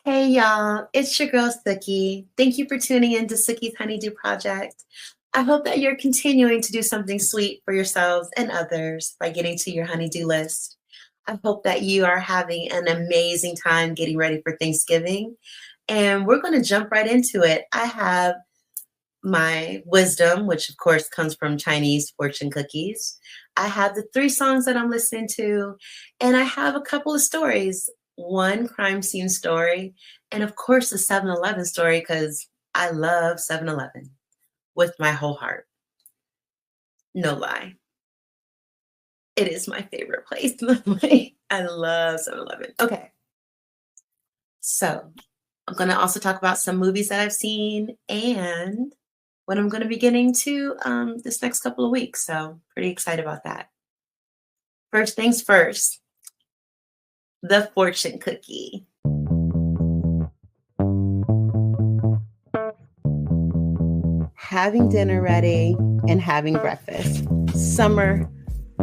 Hey y'all, it's your girl Suki. Thank you for tuning in to Suki's Honeydew Project. I hope that you're continuing to do something sweet for yourselves and others by getting to your honeydew list. I hope that you are having an amazing time getting ready for Thanksgiving. And we're going to jump right into it. I have my wisdom, which of course comes from Chinese fortune cookies. I have the three songs that I'm listening to, and I have a couple of stories. One crime scene story, and of course a 7-Eleven story because I love 7-Eleven with my whole heart. No lie. It is my favorite place. I love 7-Eleven. Okay. So I'm going to also talk about some movies that I've seen and what I'm going to be getting to this next couple of weeks. So pretty excited about that. First things first, the fortune cookie. Having dinner ready and having breakfast. Summer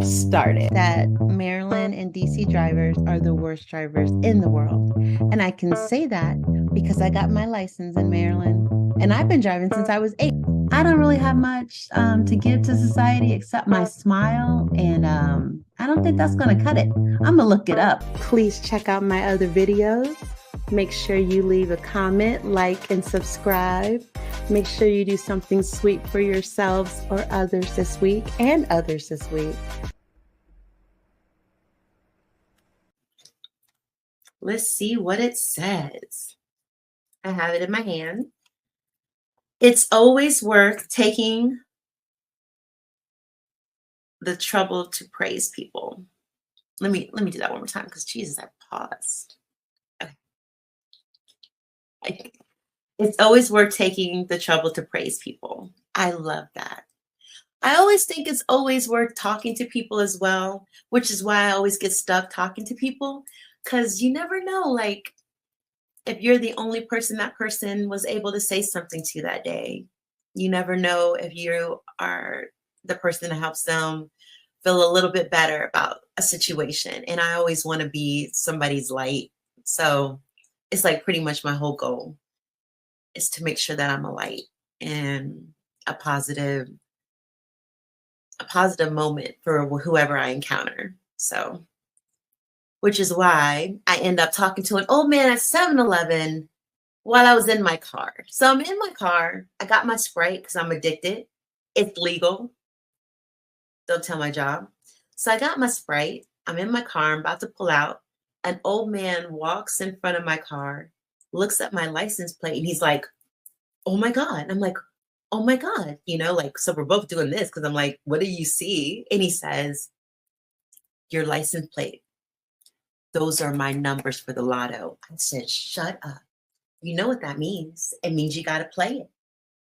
started. That Maryland and DC drivers are the worst drivers in the world. And I can say that because I got my license in Maryland and I've been driving since I was 8. I don't really have much to give to society except my smile, and I don't think that's going to cut it. I'm going to look it up. Please check out my other videos. Make sure you leave a comment, like, and subscribe. Make sure you do something sweet for yourselves or others this week and others this week. Let's see what it says. I have it in my hand. It's always worth taking the trouble to praise people. Let me do that one more time because Jesus, I paused. Okay. It's always worth taking the trouble to praise people. I love that. I always think it's always worth talking to people as well, which is why I always get stuck talking to people because you never know, like, if you're the only person that person was able to say something to that day. You never know if you are the person that helps them feel a little bit better about a situation. And I always want to be somebody's light. So it's like pretty much my whole goal is to make sure that I'm a light and a positive moment for whoever I encounter. So, which is why I end up talking to an old man at 7-Eleven while I was in my car. So I'm in my car. I got my Sprite because I'm addicted. It's legal. Don't tell my job. So I got my Sprite. I'm in my car. I'm about to pull out. An old man walks in front of my car, looks at my license plate, and he's like, "Oh my God." I'm like, "Oh my God." Like, so we're both doing this because I'm like, "What do you see?" And he says, "Your license plate. Those are my numbers for the lotto." I said, "Shut up. You know what that means. It means you got to play it.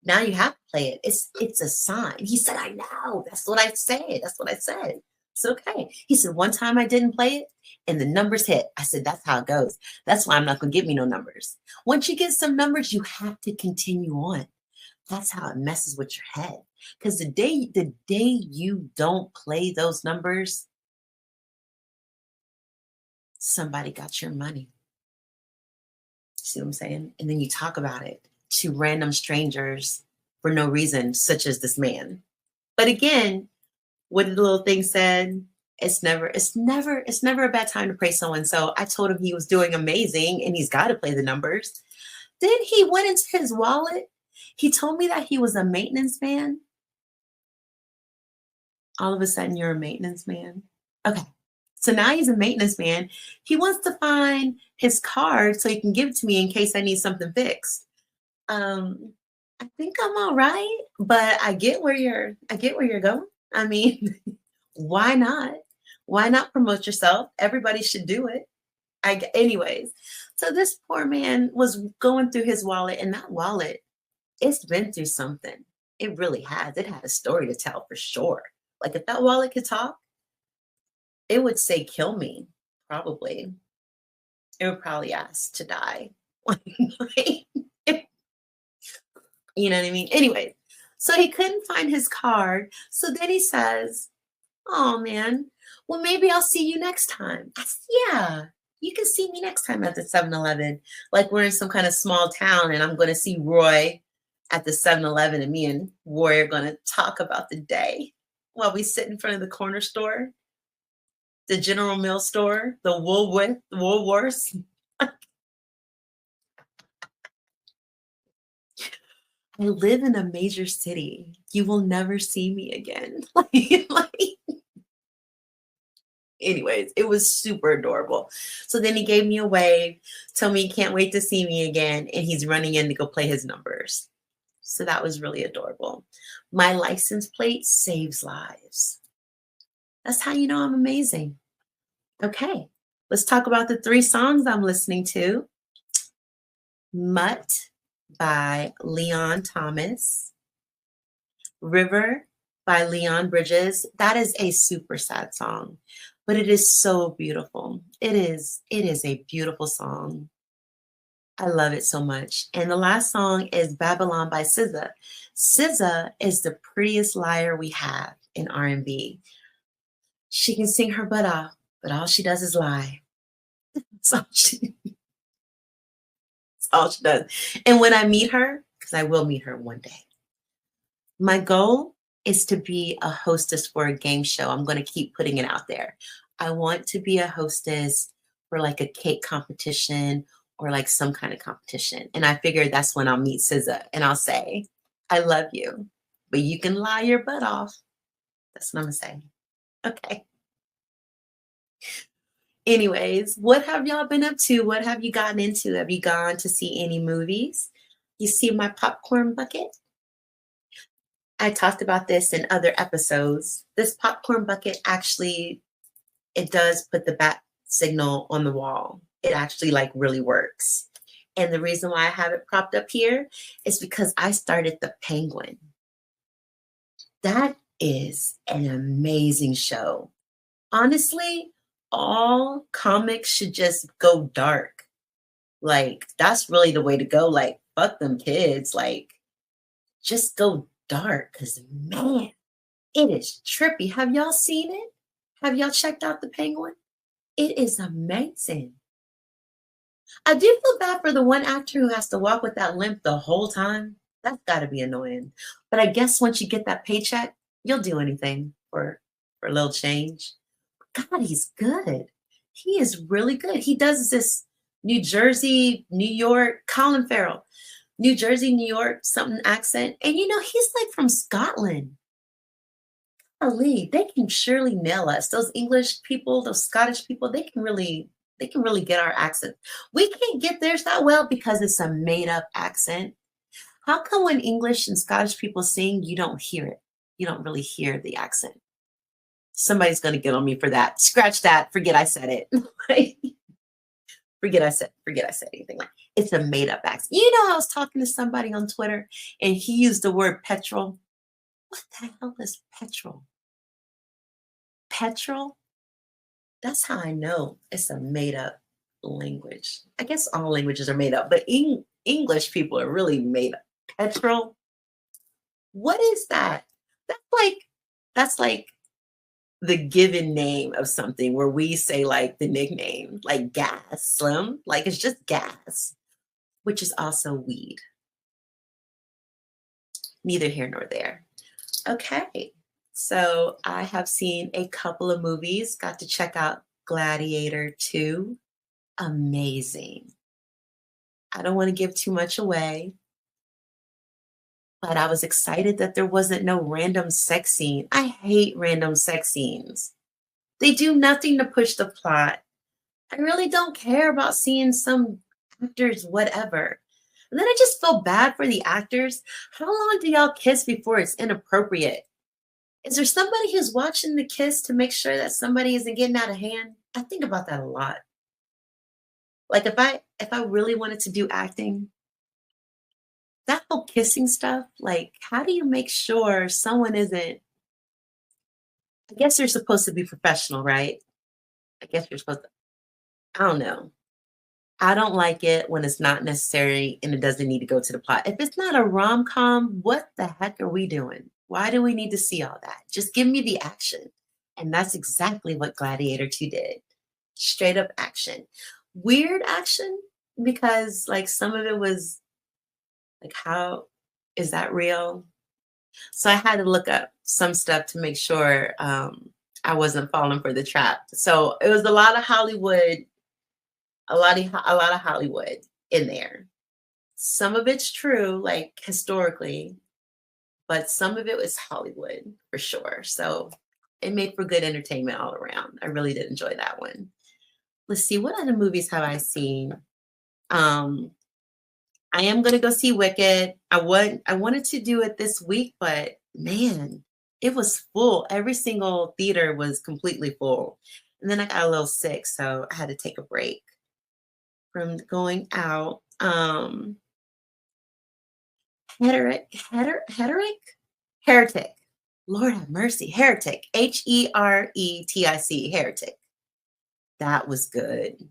Now you have to play it. It's a sign." He said, "I know. That's what I said. That's what I said." It's okay. He said, "One time I didn't play it and the numbers hit." I said, "That's how it goes. That's why I'm not going to give me no numbers. Once you get some numbers, you have to continue on." That's how it messes with your head. Because the day you don't play those numbers, somebody got your money. See what I'm saying? And then you talk about it to random strangers for no reason, such as this man. But again, what the little thing said, it's never a bad time to praise someone. So I told him he was doing amazing and he's got to play the numbers. Then he went into his wallet. He told me that he was a maintenance man. All of a sudden, you're a maintenance man. Okay. So now he's a maintenance man. He wants to find his card so he can give it to me in case I need something fixed. I think I'm all right, but I get where you're going. I mean, why not? Why not promote yourself? Everybody should do it. Anyways. So this poor man was going through his wallet, and that wallet, it's been through something. It really has. It had a story to tell for sure. Like if that wallet could talk, it would say, "Kill me," probably. It would probably ask to die. You know what I mean? Anyway, so he couldn't find his card. So then he says, "Oh man, well maybe I'll see you next time." I said, You can see me next time at the 7-Eleven. Like we're in some kind of small town and I'm going to see Roy at the 7-Eleven, and me and Roy are going to talk about the day while we sit in front of the corner store, the General Mills store, the Woolworths. I live in a major city. You will never see me again. Anyways, it was super adorable. So then he gave me a wave, told me he can't wait to see me again, and he's running in to go play his numbers. So that was really adorable. My license plate saves lives. That's how you know I'm amazing. Okay, let's talk about the 3 songs I'm listening to. Mutt by Leon Thomas. River by Leon Bridges. That is a super sad song, but it is so beautiful. It is a beautiful song. I love it so much. And the last song is Babylon by SZA. SZA is the prettiest liar we have in R&B. She can sing her butt off, but all she does is lie. That's all she does. And when I meet her, because I will meet her one day, my goal is to be a hostess for a game show. I'm going to keep putting it out there. I want to be a hostess for like a cake competition or like some kind of competition. And I figure that's when I'll meet SZA and I'll say, I love you, but you can lie your butt off. That's what I'm going to say. Okay. Anyways, what have y'all been up to? What have you gotten into? Have you gone to see any movies? You see my popcorn bucket? I talked about this in other episodes. This popcorn bucket actually, it does put the bat signal on the wall. It actually like really works. And the reason why I have it propped up here is because I started The Penguin. That is an amazing show. Honestly, all comics should just go dark. Like, that's really the way to go. Like, fuck them kids. Like, just go dark. Because, man, it is trippy. Have y'all seen it? Have y'all checked out The Penguin? It is amazing. I do feel bad for the one actor who has to walk with that limp the whole time. That's got to be annoying. But I guess once you get that paycheck, you'll do anything for a little change. God, he's good. He is really good. He does this New Jersey, New York, Colin Farrell, New Jersey, New York, something accent. And you know, he's like from Scotland. Golly, they can surely nail us. Those English people, those Scottish people, they can really get our accent. We can't get theirs that well because it's a made up accent. How come when English and Scottish people sing, you don't hear it? You don't really hear the accent. Somebody's going to get on me for that. Scratch that. Forget I said it. forget I said anything. Like, it's a made up accent. You know, I was talking to somebody on Twitter and he used the word petrol. What the hell is petrol? Petrol? That's how I know it's a made up language. I guess all languages are made up, but English people are really made up. Petrol? What is that? That's like the given name of something where we say like the nickname, like gas, Slim, like it's just gas, which is also weed. Neither here nor there. Okay, so I have seen a couple of movies, got to check out Gladiator 2. Amazing. I don't want to give too much away, but I was excited that there wasn't no random sex scene. I hate random sex scenes. They do nothing to push the plot. I really don't care about seeing some actors, whatever. And then I just feel bad for the actors. How long do y'all kiss before it's inappropriate? Is there somebody who's watching the kiss to make sure that somebody isn't getting out of hand? I think about that a lot. Like if I really wanted to do acting, that whole kissing stuff, like how do you make sure someone isn't, I guess you're supposed to be professional, right? I guess you're supposed to, I don't know. I don't like it when it's not necessary and it doesn't need to go to the plot. If it's not a rom-com, what the heck are we doing? Why do we need to see all that? Just give me the action. And that's exactly what Gladiator 2 did. straight up action. Weird action because like some of it was like, how is that real? So I had to look up some stuff to make sure I wasn't falling for the trap. So it was a lot of Hollywood, a lot of Hollywood in there. Some of it's true, like historically, but some of it was Hollywood for sure. So it made for good entertainment all around. I really did enjoy that one. Let's see, what other movies have I seen? Um, I am gonna go see Wicked. I wanted to do it this week, but man, it was full. Every single theater was completely full. And then I got a little sick, so I had to take a break from going out. Heretic. Lord have mercy. Heretic. Heretic. Heretic. That was good.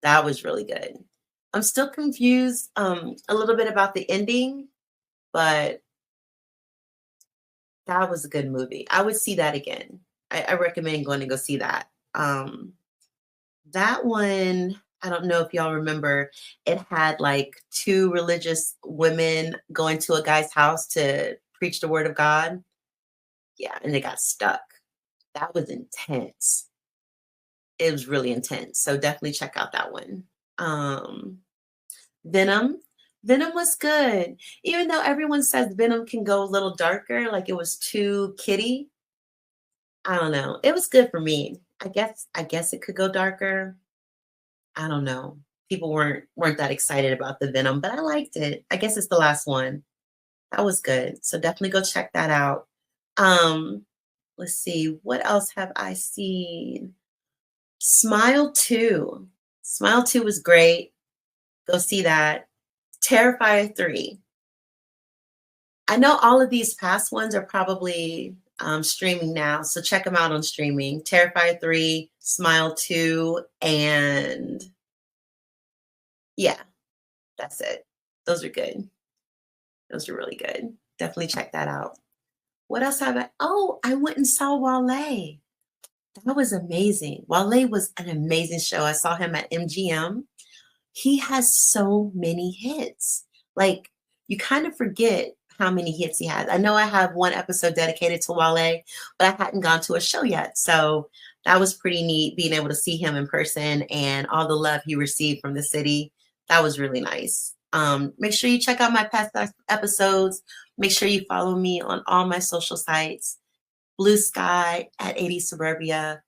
That was really good. I'm still confused a little bit about the ending, but that was a good movie. I would see that again. I recommend going to go see that. That one, I don't know if y'all remember, it had like two religious women going to a guy's house to preach the word of God. Yeah, and they got stuck. That was intense. It was really intense. So definitely check out that one. Um, Venom. Venom was good. Even though everyone says Venom can go a little darker, like it was too kiddie. I don't know. It was good for me. I guess it could go darker. I don't know. People weren't that excited about the Venom, but I liked it. I guess it's the last one. That was good. So definitely go check that out. Um, let's see. What else have I seen? Smile 2. Smile 2 was great. Go see that. Terrifier 3. I know all of these past ones are probably streaming now, so check them out on streaming. Terrifier 3, Smile 2, and yeah, that's it. Those are good. Those are really good. Definitely check that out. What else have I? Oh, I went and saw Wale. That was amazing. Wale was an amazing show. I saw him at MGM. He has so many hits. Like, you kind of forget how many hits he has. I know I have one episode dedicated to Wale, but I hadn't gone to a show yet. So that was pretty neat being able to see him in person and all the love he received from the city. That was really nice. Make sure you check out my past episodes. Make sure you follow me on all my social sites. Blue Sky at 80 Suburbia,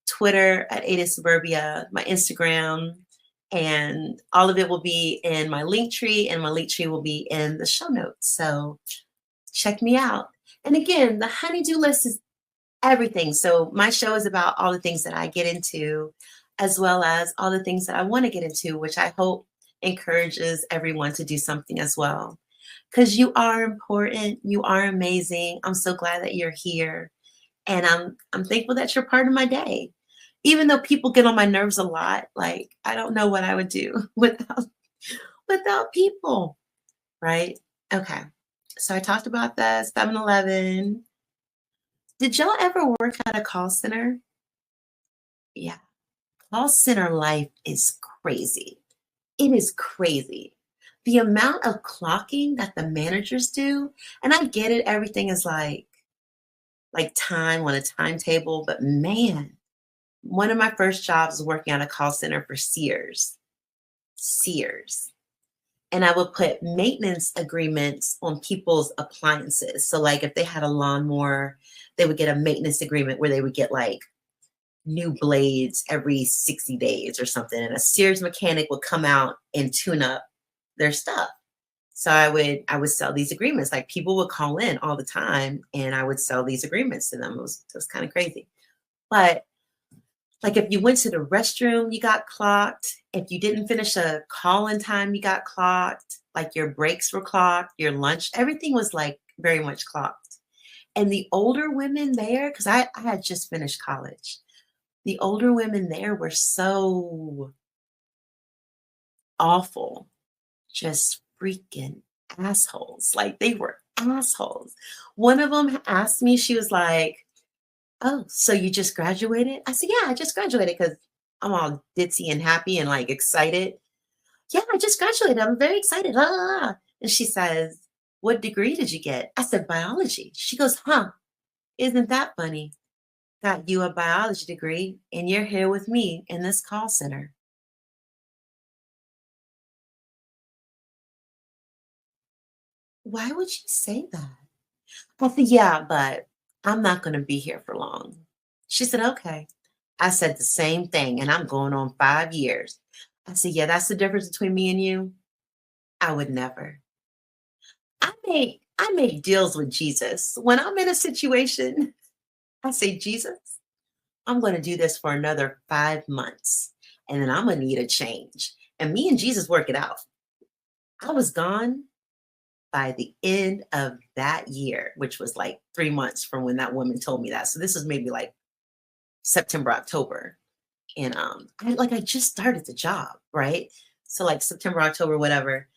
Twitter at 80 Suburbia, my Instagram, and all of it will be in my link tree, and my link tree will be in the show notes. So check me out. And again, the honeydew list is everything. So my show is about all the things that I get into, as well as all the things that I want to get into, which I hope encourages everyone to do something as well. Because you are important, you are amazing. I'm so glad that you're here. And I'm thankful that you're part of my day. Even though people get on my nerves a lot, like I don't know what I would do without people, right? Okay. So I talked about the 7-Eleven. Did y'all ever work at a call center? Yeah. Call center life is crazy. It is crazy. The amount of clocking that the managers do, and I get it, everything is like time on a timetable, but man, one of my first jobs was working at a call center for Sears. Sears. And I would put maintenance agreements on people's appliances. So like if they had a lawnmower, they would get a maintenance agreement where they would get like new blades every 60 days or something. And a Sears mechanic would come out and tune up their stuff. So I would sell these agreements. Like people would call in all the time and I would sell these agreements to them. It was kind of crazy. But like if you went to the restroom, you got clocked. If you didn't finish a call in time, you got clocked. Like your breaks were clocked, your lunch, everything was like very much clocked. And the older women there, because I had just finished college, the older women there were so awful, just freaking assholes. Like they were assholes. One of them asked me, she was like, "Oh, so you just graduated?" I said, "Yeah, I just graduated," because I'm all ditzy and happy and like excited. Yeah, I just graduated. I'm very excited. La, la, la. And she says, what degree did you get? I said, biology. She goes, huh, isn't that funny? Got you a biology degree and you're here with me in this call center. Why would you say that? I said, yeah, but I'm not going to be here for long. She said, okay. I said the same thing, and I'm going on 5 years. I said, yeah, that's the difference between me and you. I would never. I make deals with Jesus. When I'm in a situation, I say, Jesus, I'm going to do this for another 5 months, and then I'm going to need a change. And me and Jesus work it out. I was gone by the end of that year, which was like 3 months from when that woman told me that. So this was maybe like September, October. And I just started the job, right? So like September, October, whatever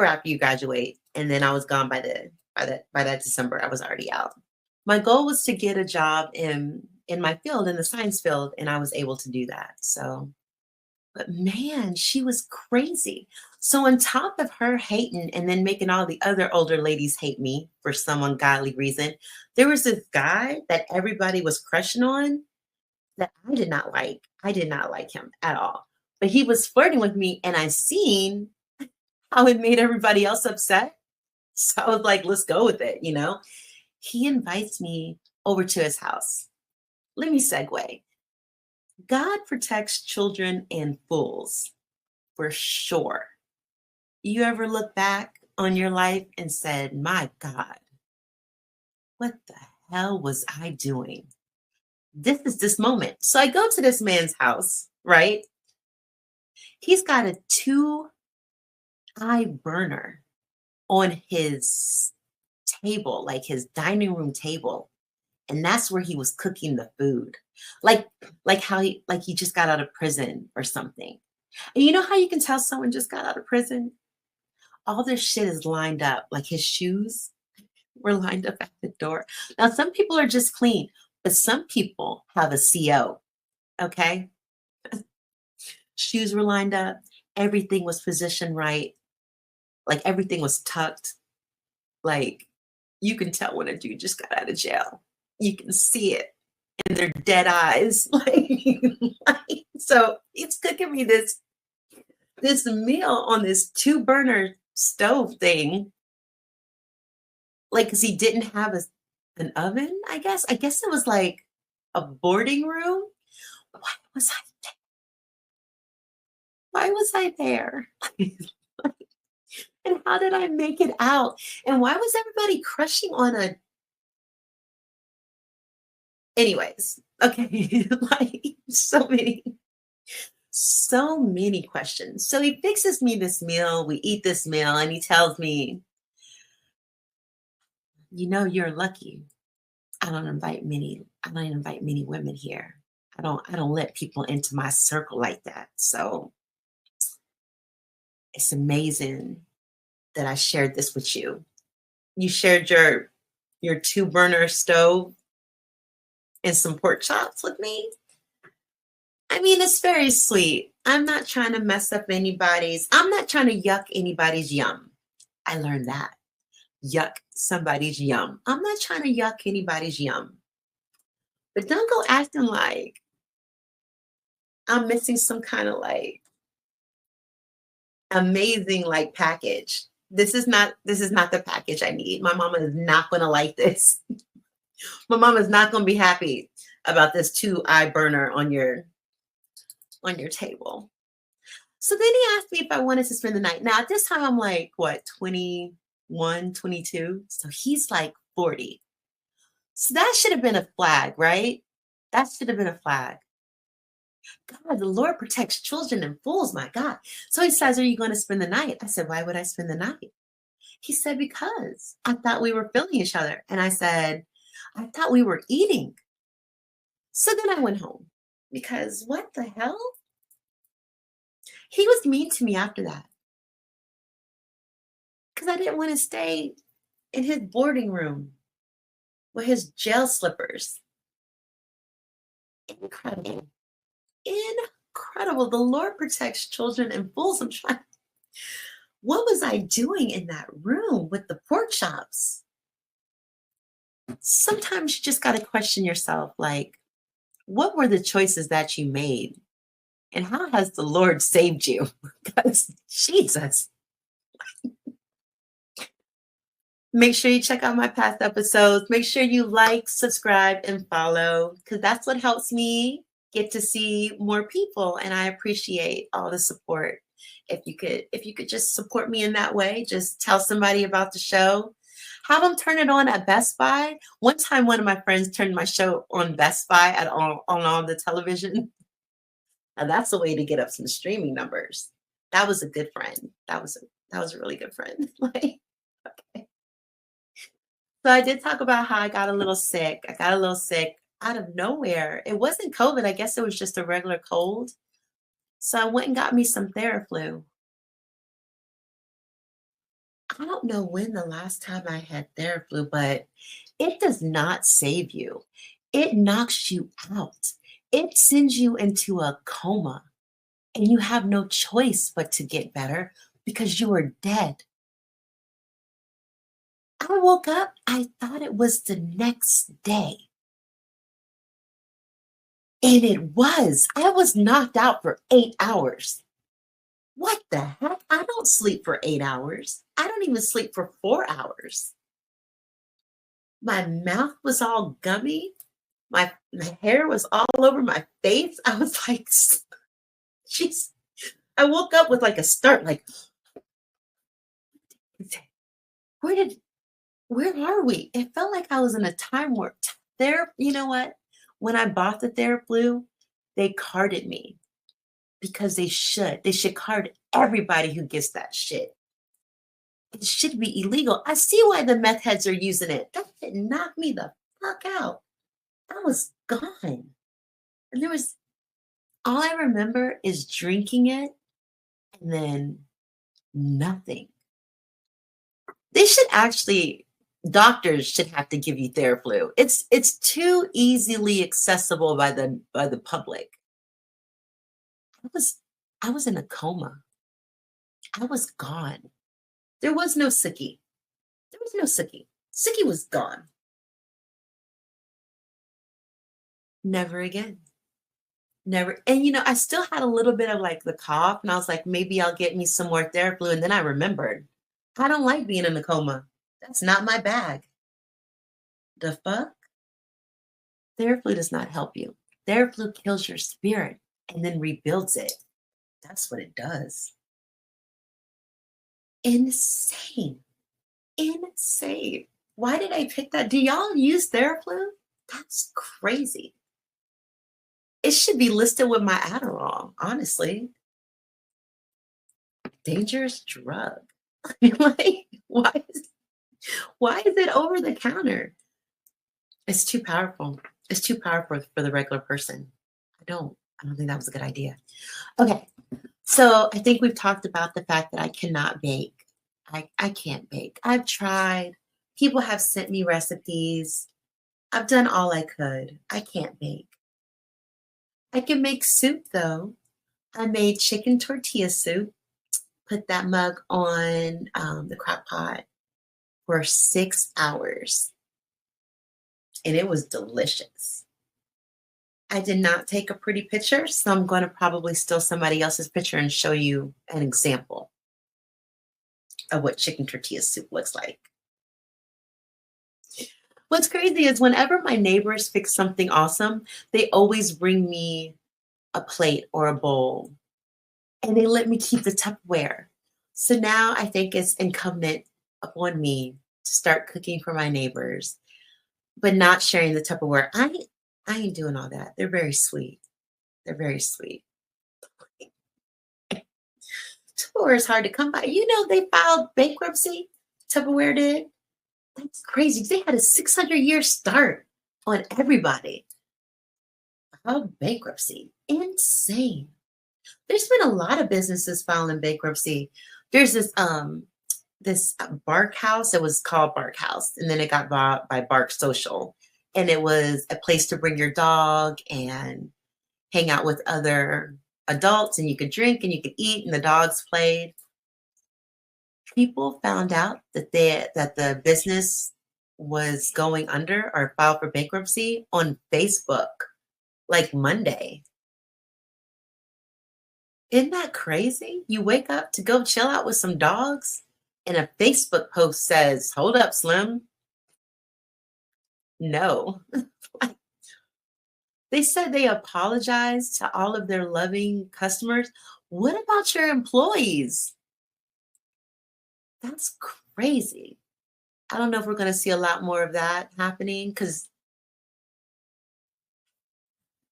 after you graduate. And then I was gone by that December, I was already out. My goal was to get a job in my field, in the science field, and I was able to do that. So, but man, she was crazy. So on top of her hating and then making all the other older ladies hate me for some ungodly reason, there was this guy that everybody was crushing on that I did not like. I did not like him at all. But he was flirting with me, and I seen how it made everybody else upset. So I was like, let's go with it, you know? He invites me over to his house. Let me segue. God protects children and fools for sure. You ever look back on your life and said, my God, what the hell was I doing? This is this moment. So I go to this man's house, right? He's got a two-eye burner on his table, like his dining room table. And that's where he was cooking the food. Like how he just got out of prison or something. And you know how you can tell someone just got out of prison? All their shit is lined up, like his shoes were lined up at the door. Now, some people are just clean, but some people have a CO, okay? Shoes were lined up, everything was positioned right, like everything was tucked. Like you can tell when a dude just got out of jail. You can see it in their dead eyes. So he's cooking me this meal on this two-burner stove thing, like because he didn't have an oven, I guess. I guess it was like a boarding room. Why was I there? Why was I there? And how did I make it out? And why was everybody crushing on a anyways? Okay, like so many questions. So he fixes me this meal, we eat this meal, and he tells me, you're lucky. I don't invite many women here. I don't let people into my circle like that. So it's amazing that I shared this with you. You shared your two-burner stove and some pork chops with me. I mean, it's very sweet. I'm not trying to mess up I'm not trying to yuck anybody's yum. I learned that. Yuck somebody's yum. I'm not trying to yuck anybody's yum. But don't go acting like I'm missing some kind of like amazing like package. This is not the package I need. My mama is not going to like this. My mama is not going to be happy about this two-eye burner on your table. So then he asked me if I wanted to spend the night. Now at this time I'm like what, 21, 22. So he's like 40. So that should have been a flag, right? That should have been a flag. God, the Lord protects children and fools, my God. So he says, are you going to spend the night? I said, why would I spend the night? He said, because I thought we were feeling each other. And I said, I thought we were eating. So then I went home because what the hell? He was mean to me after that because I didn't want to stay in his boarding room with his jail slippers. Incredible. incredible. The Lord protects children and fools. I'm trying. What was I doing in that room with the pork chops? Sometimes you just got to question yourself, like, what were the choices that you made? And how has the Lord saved you? Because Jesus. Make sure you check out my past episodes. Make sure you like, subscribe, and follow, because that's what helps me get to see more people. And I appreciate all the support. If you could just support me in that way, just tell somebody about the show. Have them turn it on at Best Buy. One time, one of my friends turned my show on Best Buy on all the television. And that's a way to get up some streaming numbers. That was a good friend. That was a really good friend. Like, okay. So I did talk about how I got a little sick. I got a little sick out of nowhere. It wasn't COVID. I guess it was just a regular cold. So I went and got me some Theraflu. I don't know when the last time I had Theraflu, but it does not save you. It knocks you out. It sends you into a coma, and you have no choice but to get better because you are dead. I woke up, I thought it was the next day. And it was. I was knocked out for 8 hours. What the heck? I don't sleep for 8 hours. I don't even sleep for 4 hours. My mouth was all gummy. My hair was all over my face. I was like, jeez. I woke up with like a start, like, where are we? It felt like I was in a time warp. You know what? When I bought the Theraflu, they carded me because they should. They should card everybody who gets that shit. It should be illegal. I see why the meth heads are using it. That shit knocked me the fuck out. I was gone. And there was, all I remember is drinking it and then nothing. They should actually, doctors should have to give you Theraflu. It's too easily accessible by the public. I was in a coma. I was gone. There was no sickie. There was no sickie. Sickie was gone. Never again. Never. And I still had a little bit of like the cough, and I was like, maybe I'll get me some more Theraflu. And then I remembered, I don't like being in a coma. That's not my bag. The fuck? Theraflu does not help you. Theraflu kills your spirit and then rebuilds it. That's what it does. Insane. Insane. Why did I pick that? Do y'all use Theraflu? That's crazy. It should be listed with my Adderall, honestly. Dangerous drug. Like, why is it over the counter? It's too powerful. It's too powerful for the regular person. I don't think that was a good idea. Okay. So I think we've talked about the fact that I cannot bake. I can't bake. I've tried. People have sent me recipes. I've done all I could. I can't bake. I can make soup though. I made chicken tortilla soup. Put that mug on the crock pot for 6 hours. And it was delicious. I did not take a pretty picture, so I'm going to probably steal somebody else's picture and show you an example of what chicken tortilla soup looks like. What's crazy is whenever my neighbors fix something awesome, they always bring me a plate or a bowl, and they let me keep the Tupperware. So now I think it's incumbent upon me to start cooking for my neighbors, but not sharing the Tupperware. I ain't doing all that. They're very sweet. They're very sweet. Tupperware is hard to come by. They filed bankruptcy. Tupperware did. That's crazy. They had a 600-year start on everybody. Filed bankruptcy. Insane. There's been a lot of businesses filing bankruptcy. There's this Bark House. It was called Bark House, and then it got bought by Bark Social. And it was a place to bring your dog, and hang out with other adults and you could drink and you could eat and the dogs played. People found out that the business was going under or filed for bankruptcy on Facebook like Monday. Isn't that crazy? You wake up to go chill out with some dogs, and a Facebook post says, "Hold up, Slim." No. They said they apologized to all of their loving customers. What about your employees? That's crazy. I don't know if we're going to see a lot more of that happening because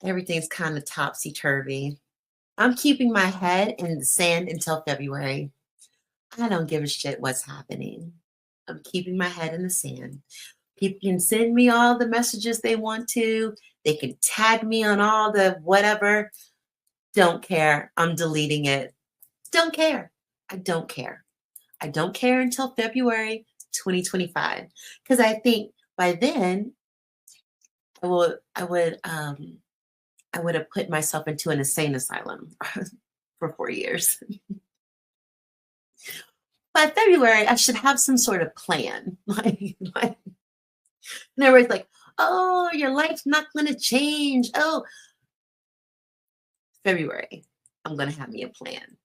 everything's kind of topsy-turvy. I'm keeping my head in the sand until February. I don't give a shit what's happening. I'm keeping my head in the sand. People can send me all the messages they want to. They can tag me on all the whatever. Don't care. I'm deleting it. Don't care. I don't care. I don't care until February 2025. Because I think by then I would have put myself into an insane asylum for 4 years. By February, I should have some sort of plan. And everybody's like, oh, your life's not going to change. Oh, February, I'm going to have me a plan.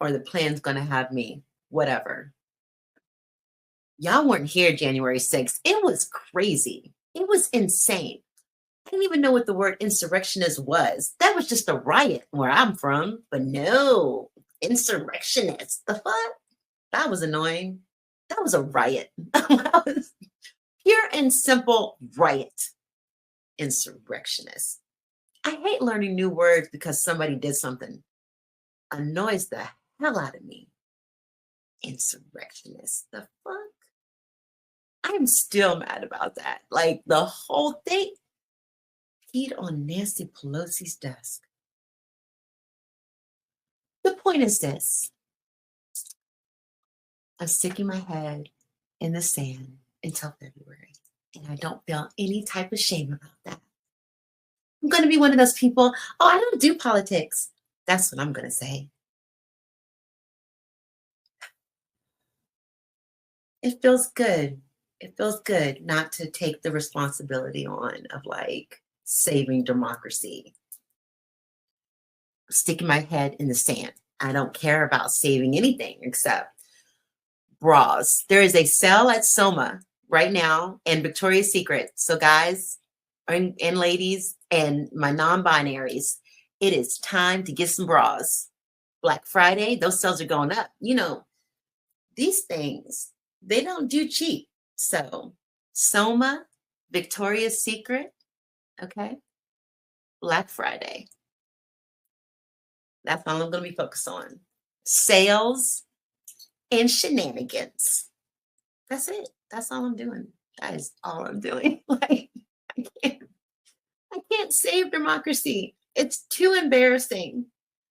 Or the plan's going to have me, whatever. Y'all weren't here January 6th. It was crazy. It was insane. I didn't even know what the word insurrectionist was. That was just a riot where I'm from. But no, insurrectionist. The fuck? That was annoying. That was a riot. That was pure and simple riot. Insurrectionist. I hate learning new words because somebody did something. Annoys the hell out of me. Insurrectionist. The fuck? I'm still mad about that. Like the whole thing. Peed on Nancy Pelosi's desk. The point is this. I'm sticking my head in the sand until February. And I don't feel any type of shame about that. I'm going to be one of those people, oh, I don't do politics. That's what I'm going to say. It feels good. It feels good not to take the responsibility on of like saving democracy. Sticking my head in the sand. I don't care about saving anything except bras. There is a sale at Soma right now and Victoria's Secret. So guys and ladies and my non-binaries, it is time to get some bras. Black Friday, those sales are going up. You know, these things, they don't do cheap. So Soma, Victoria's Secret, okay? Black Friday. That's all I'm going to be focused on. Sales and shenanigans. That's it. That's all I'm doing. That is all I'm doing. Like, I can't save democracy. It's too embarrassing.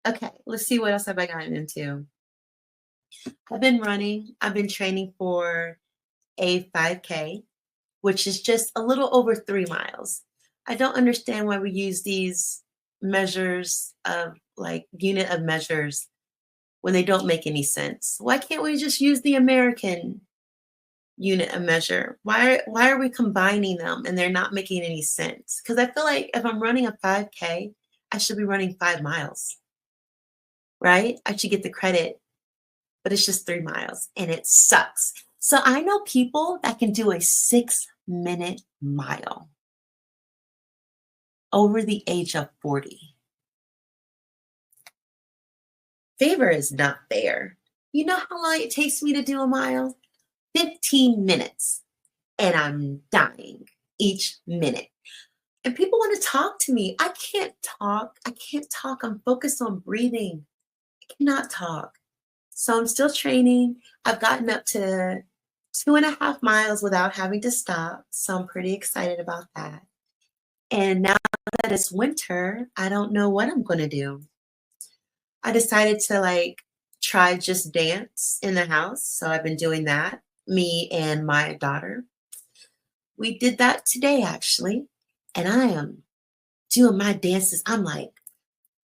Okay, let's see what else have I gotten into. I've been running. I've been training for a 5K, which is just a little over 3 miles. I don't understand why we use these measures of like unit of measures when they don't make any sense. Why can't we just use the American unit of measure? Why are we combining them and they're not making any sense? Because I feel like if I'm running a 5K, I should be running 5 miles, right? I should get the credit, but it's just 3 miles and it sucks. So I know people that can do a 6-minute mile over the age of 40. Favor is not fair. You know how long it takes me to do a mile? 15 minutes. And I'm dying each minute. And people want to talk to me. I can't talk. I'm focused on breathing. I cannot talk. So I'm still training. I've gotten up to 2.5 miles without having to stop. So I'm pretty excited about that. And now that it's winter, I don't know what I'm going to do. I decided to like try Just Dance in the house. So I've been doing that, me and my daughter. We did that today, actually. And I am doing my dances. I'm like,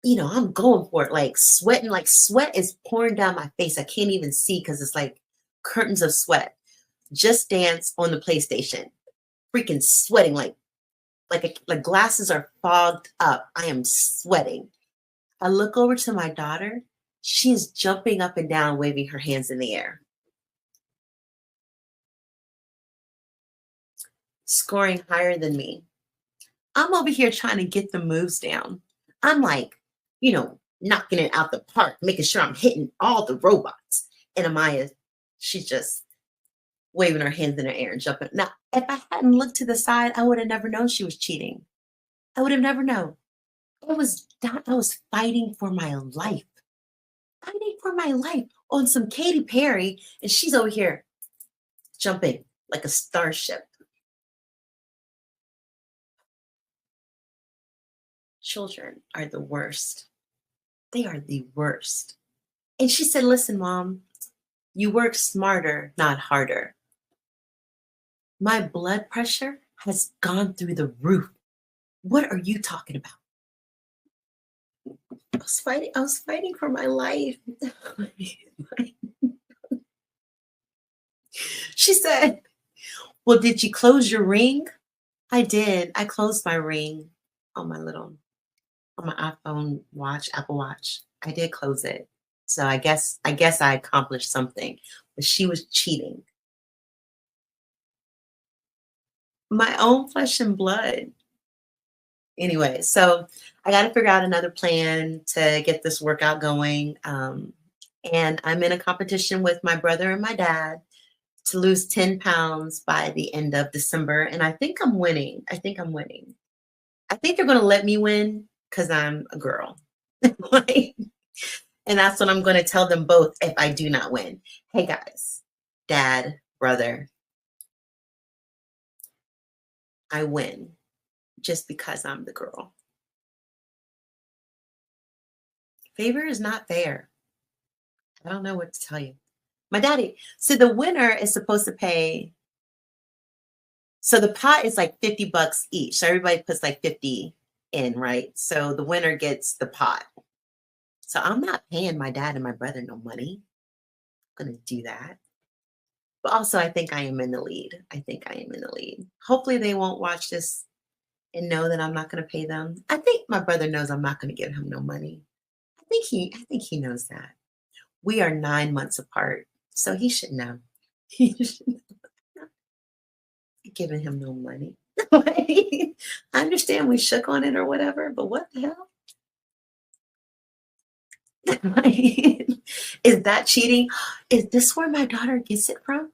I'm going for it, like sweating, like sweat is pouring down my face. I can't even see because it's like curtains of sweat. Just Dance on the PlayStation. Freaking sweating like glasses are fogged up. I am sweating. I look over to my daughter. She is jumping up and down, waving her hands in the air, scoring higher than me. I'm over here trying to get the moves down. I'm like, knocking it out the park, making sure I'm hitting all the robots. And Amaya, she's just waving her hands in the air and jumping. Now, if I hadn't looked to the side, I would have never known she was cheating. I would have never known. I was fighting for my life. Fighting for my life on some Katy Perry, and she's over here jumping like a starship. Children are the worst. They are the worst. And she said, listen, Mom, you work smarter, not harder. My blood pressure has gone through the roof. What are you talking about? I was fighting for my life. She said, well, did you close your ring? I did. I closed my ring on my iPhone watch, Apple Watch. I did close it. So I guess I accomplished something. But she was cheating. My own flesh and blood. Anyway, so I got to figure out another plan to get this workout going. And I'm in a competition with my brother and my dad to lose 10 pounds by the end of December. And I think I'm winning. I think they're going to let me win because I'm a girl. Like, and that's what I'm going to tell them both if I do not win. Hey, guys, dad, brother, I win just because I'm the girl. Favor is not fair. I don't know what to tell you. My daddy, so the winner is supposed to pay. So the pot is like $50 each. So everybody puts like 50 in, right? So the winner gets the pot. So I'm not paying my dad and my brother no money. I'm going to do that. But also, I think I am in the lead. Hopefully they won't watch this and know that I'm not going to pay them. I think my brother knows I'm not going to give him no money. I think he knows that. We are 9 months apart, so he should know. He should know. I'm not giving him no money. I understand we shook on it or whatever, but what the hell? Is that cheating? Is this where my daughter gets it from?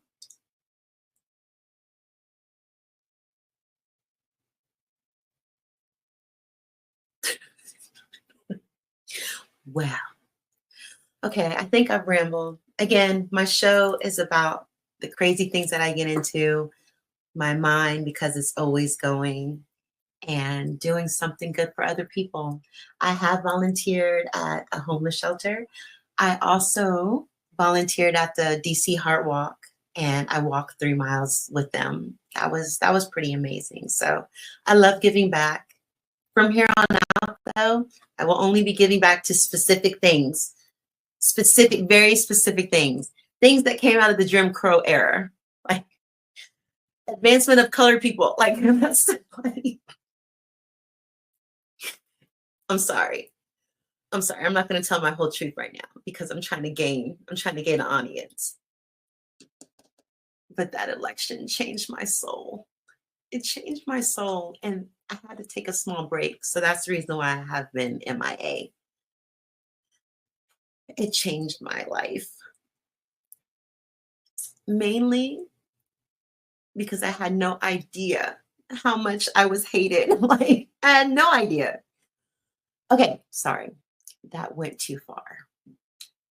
Well, okay, I think I've rambled. Again, my show is about the crazy things that I get into, my mind, because it's always going, and doing something good for other people. I have volunteered at a homeless shelter. I also volunteered at the DC Heart Walk, and I walked 3 miles with them. That was pretty amazing. So I love giving back. From here on out, though, I will only be giving back to specific things, very specific things that came out of the Jim Crow era, like advancement of colored people. Like, that's funny. I'm sorry. I'm not going to tell my whole truth right now because I'm trying to gain an audience. But that election changed my soul. It changed my soul, and I had to take a small break. So that's the reason why I have been MIA. It changed my life. Mainly because I had no idea how much I was hated. Like, I had no idea. Okay, sorry. That went too far,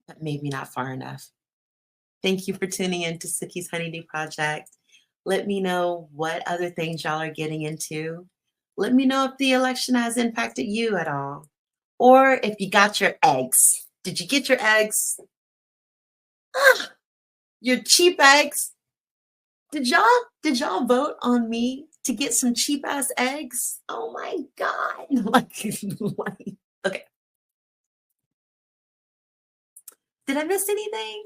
but maybe not far enough. Thank you for tuning in to Suki's Honeydew Project. Let me know what other things y'all are getting into. Let me know if the election has impacted you at all. Or if you got your eggs. Did you get your eggs? Your cheap eggs? Did y'all vote on me to get some cheap ass eggs. Oh my God. Like, okay. Did I miss anything?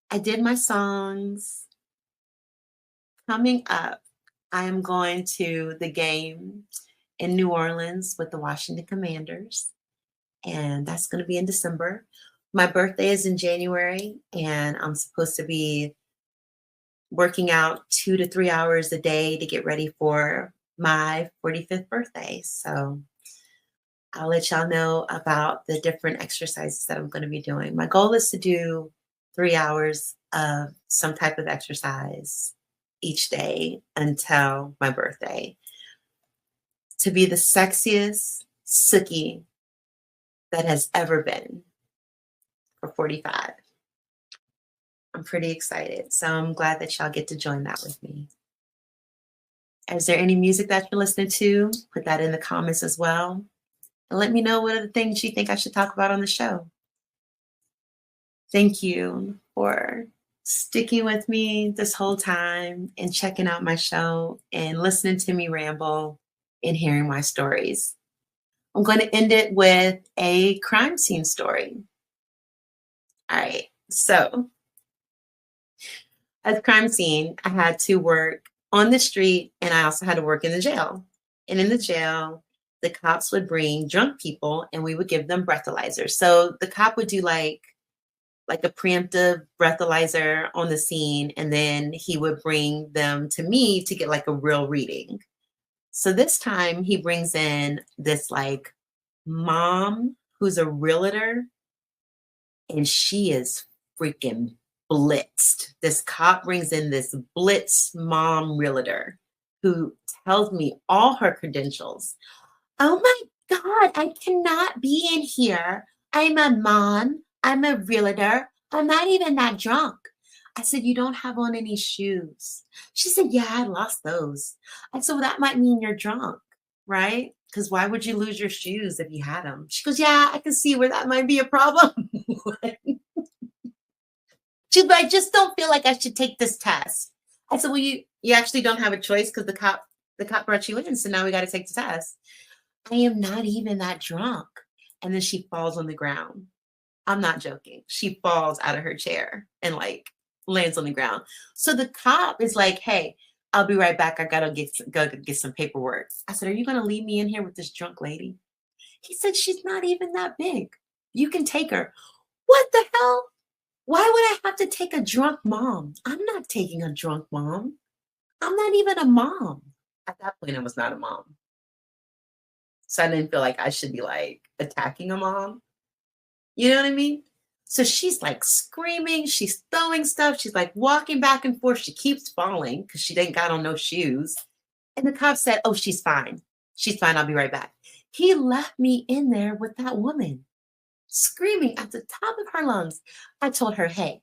I did my songs. Coming up, I am going to the game in New Orleans with the Washington Commanders, and that's going to be in December. My birthday is in January, and I'm supposed to be working out 2 to 3 hours a day to get ready for my 45th birthday. So I'll let y'all know about the different exercises that I'm going to be doing. My goal is to do 3 hours of some type of exercise each day until my birthday to be the sexiest Suki that has ever been for 45. I'm pretty excited. So I'm glad that y'all get to join that with me. Is there any music that you're listening to? Put that in the comments as well. And let me know what are the things you think I should talk about on the show. Thank you for sticking with me this whole time and checking out my show and listening to me ramble and hearing my stories. I'm going to end it with a crime scene story. All right. So, at the crime scene, I had to work on the street and I also had to work in the jail. And in the jail, the cops would bring drunk people and we would give them breathalyzers. So the cop would do like a preemptive breathalyzer on the scene, and then he would bring them to me to get like a real reading. So this time he brings in this like mom who's a realtor, and she is freaking blitzed. This cop brings in this blitz mom realtor who tells me all her credentials. Oh my God, I cannot be in here. I'm a mom. I'm a realtor. I'm not even that drunk. I said, you don't have on any shoes. She said, yeah, I lost those. I said, well, that might mean you're drunk, right? Because why would you lose your shoes if you had them? She goes, yeah, I can see where that might be a problem. She's like, I just don't feel like I should take this test. I said, well, you actually don't have a choice because the cop brought you in, so now we got to take the test. I am not even that drunk. And then she falls on the ground. I'm not joking. She falls out of her chair and like lands on the ground. So the cop is like, hey, I'll be right back. I gotta go get some paperwork. I said, are you gonna leave me in here with this drunk lady? He said, she's not even that big. You can take her. What the hell? Why would I have to take a drunk mom? I'm not taking a drunk mom. I'm not even a mom. At that point, I was not a mom. So I didn't feel like I should be like attacking a mom. You know what I mean? So she's like screaming. She's throwing stuff. She's like walking back and forth. She keeps falling because she didn't got on no shoes. And the cop said, oh, she's fine. She's fine. I'll be right back. He left me in there with that woman screaming at the top of her lungs. I told her, hey,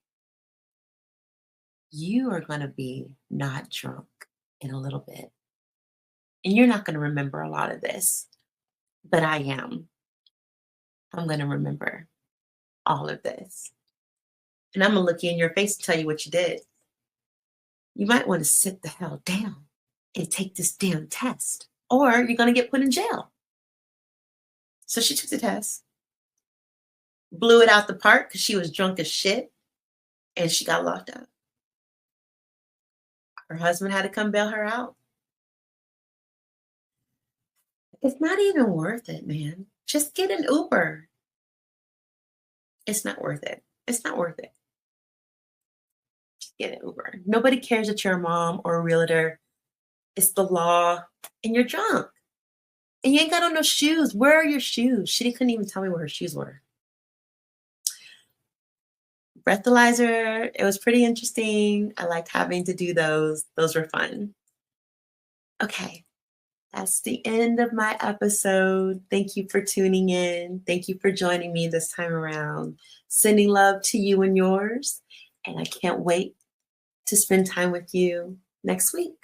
you are going to be not drunk in a little bit. And you're not going to remember a lot of this, but I am. I'm going to remember all of this. And I'm going to look you in your face and tell you what you did. You might want to sit the hell down and take this damn test, or you're going to get put in jail. So she took the test, blew it out the park because she was drunk as shit, and she got locked up. Her husband had to come bail her out. It's not even worth it, man. Just get an Uber. It's not worth it. It's not worth it. Just get an Uber. Nobody cares that you're a mom or a realtor. It's the law, and you're drunk. And you ain't got on no shoes. Where are your shoes? She couldn't even tell me where her shoes were. Breathalyzer, it was pretty interesting. I liked having to do those. Those were fun. Okay, that's the end of my episode. Thank you for tuning in. Thank you for joining me this time around. Sending love to you and yours. And I can't wait to spend time with you next week.